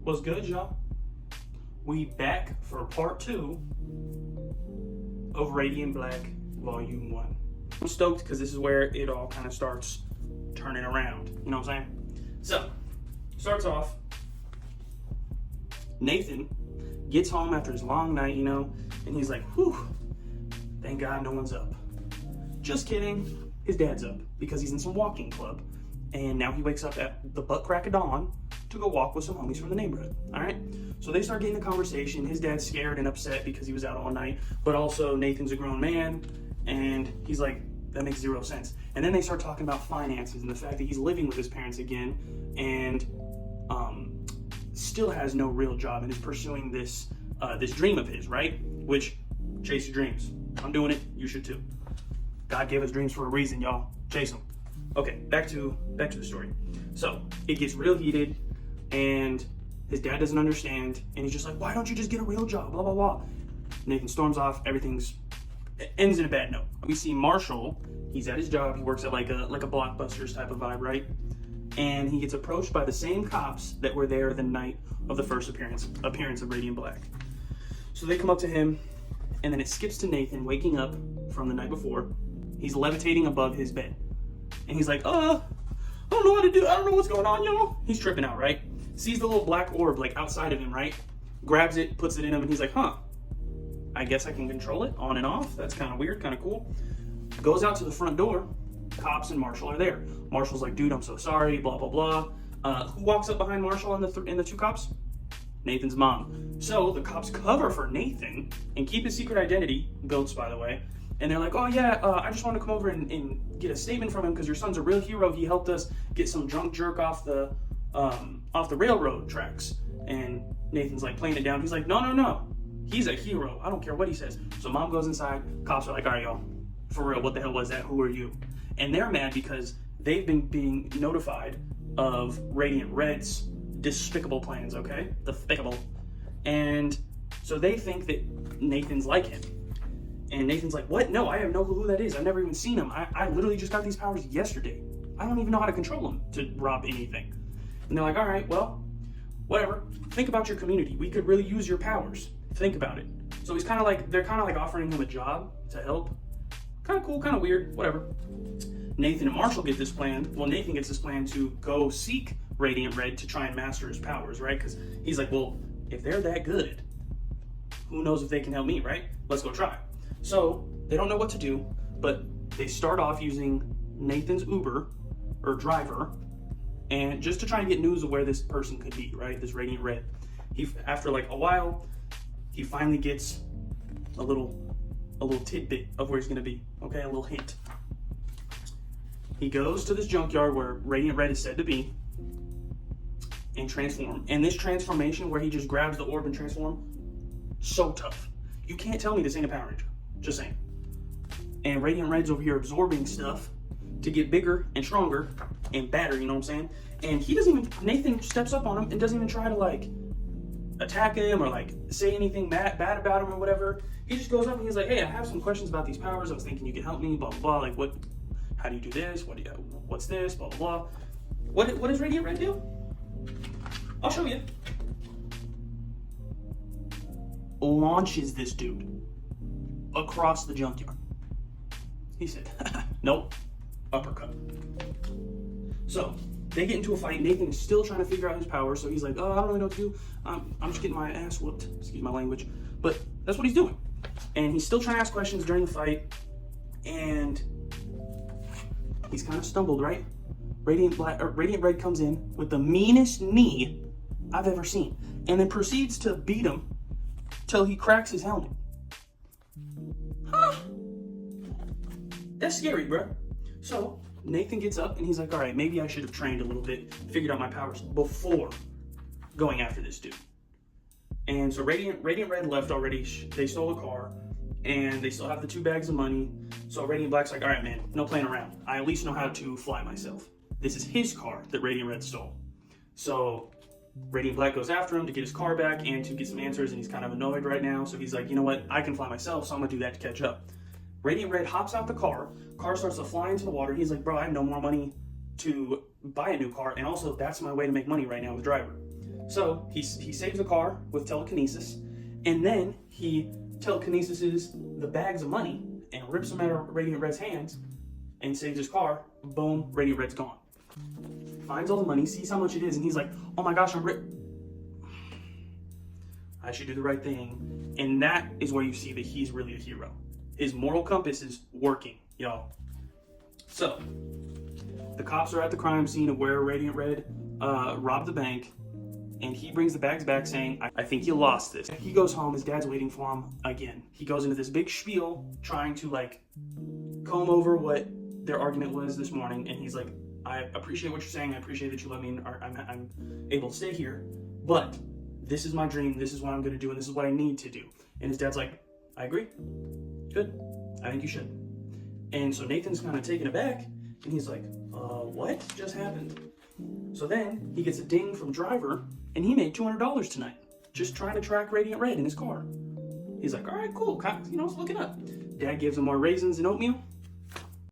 What's good, y'all? We back for part 2 of Radiant Black Volume 1. I'm stoked because this is where it all kind of starts turning around. You know what I'm saying? So, starts off, Nathan gets home after his long night, you know, and he's like, whew, thank God no one's up. Just kidding, his dad's up because he's in some walking club, and now he wakes up at the butt crack of dawn to go walk with some homies from the neighborhood, all right? So they start getting a conversation. His dad's scared and upset because he was out all night, but also Nathan's a grown man, and he's like, that makes zero sense. And then they start talking about finances and the fact that he's living with his parents again, and still has no real job and is pursuing this this dream of his, right? Which, chase your dreams. I'm doing it, you should too. God gave us dreams for a reason, y'all. Chase them. Okay, back to the story. So it gets real heated, and his dad doesn't understand, and he's just like, why don't you just get a real job, blah, blah, blah. Nathan storms off, it ends in a bad note. We see Marshall, he's at his job, he works at like a Blockbusters type of vibe, right? And he gets approached by the same cops that were there the night of the first appearance of Radiant Black. So they come up to him, and then it skips to Nathan waking up from the night before. He's levitating above his bed. And he's like, I don't know what to do. I don't know what's going on, y'all. He's tripping out, right? Sees the little black orb like outside of him, right? Grabs it, puts it in him, and he's like, I guess I can control it on and off. That's kind of weird, kind of cool. Goes out to the front door. Cops and Marshall are there. Marshall's like, dude, I'm so sorry, blah, blah, blah. Who walks up behind Marshall and the two cops? Nathan's mom. So the cops cover for Nathan and keep his secret identity, goats, by the way. And they're like, oh yeah, I just want to come over and get a statement from him because your son's a real hero. He helped us get some drunk jerk off the railroad tracks. And Nathan's like playing it down. He's like, no. He's a hero. I don't care what he says. So mom goes inside. Cops are like, all right, y'all, for real, what the hell was that? Who are you? And they're mad because they've been being notified of Radiant Red's despicable plans, okay? Despicable. And so they think that Nathan's like him. And Nathan's like, what? No, I have no clue who that is. I've never even seen him. I literally just got these powers yesterday. I don't even know how to control them to rob anything. And they're like, all right, well, whatever. Think about your community. We could really use your powers. Think about it. So they're kind of like offering him a job to help. Kind of cool, kind of weird, whatever. Nathan and Marshall get this plan. Well, Nathan gets this plan to go seek Radiant Red to try and master his powers, right? Because he's like, well, if they're that good, who knows if they can help me, right? Let's go try. So they don't know what to do, but they start off using Nathan's Uber or driver, and just to try and get news of where this person could be, right? This Radiant Red. After like a while, he finally gets a little tidbit of where he's gonna be. Okay, a little hint. He goes to this junkyard where Radiant Red is said to be and transform. And this transformation where he just grabs the orb and transform, so tough. You can't tell me this ain't a Power Ranger. Just saying. And Radiant Red's over here absorbing stuff to get bigger and stronger and badder, you know what I'm saying? And Nathan steps up on him and doesn't even try to like attack him or like say anything bad about him or whatever. He just goes up and he's like, hey, I have some questions about these powers. I was thinking you could help me, blah, blah, blah. Like how do you do this? What's this? Blah, blah, blah. What does Radiant Red do? I'll show you. Launches this dude across the junkyard. He said, nope, uppercut. So they get into a fight. Nathan is still trying to figure out his power, so he's like, I don't really know what to do. I'm just getting my ass whooped, excuse my language, but that's what he's doing. And he's still trying to ask questions during the fight, and he's kind of stumbled, right? Radiant Red comes in with the meanest knee I've ever seen, and then proceeds to beat him till he cracks his helmet. That's scary, bro. So Nathan gets up and he's like, all right, maybe I should have trained a little bit, figured out my powers before going after this dude. And so Radiant Red left already. They stole a car and they still have the 2 bags of money. So Radiant Black's like, all right, man, no playing around. I at least know how to fly myself. This is his car that Radiant Red stole. So Radiant Black goes after him to get his car back and to get some answers, and he's kind of annoyed right now. So he's like, you know what? I can fly myself, so I'm gonna do that to catch up. Radiant Red hops out the car starts to fly into the water. He's like, bro, I have no more money to buy a new car, and also that's my way to make money right now with driver. So he saves the car with telekinesis, and then he telekinesises the bags of money and rips them out of Radiant Red's hands and saves his car. Boom, Radiant Red's gone. Finds all the money, sees how much it is, and he's like, oh my gosh, I should do the right thing. And that is where you see that he's really a hero. His moral compass is working, y'all. So, the cops are at the crime scene of where Radiant Red robbed the bank, and he brings the bags back saying, I think you lost this. He goes home, his dad's waiting for him again. He goes into this big spiel trying to like comb over what their argument was this morning, and he's like, I appreciate what you're saying, I appreciate that you let me, I'm able to stay here, but this is my dream, this is what I'm gonna do, and this is what I need to do. And his dad's like, I agree, good, I think you should. And so Nathan's kind of taken aback, and he's like, what just happened? So then he gets a ding from Driver, and he made $200 tonight, just trying to track Radiant Red in his car. He's like, all right, cool, you know, it's looking up. Dad gives him more raisins and oatmeal,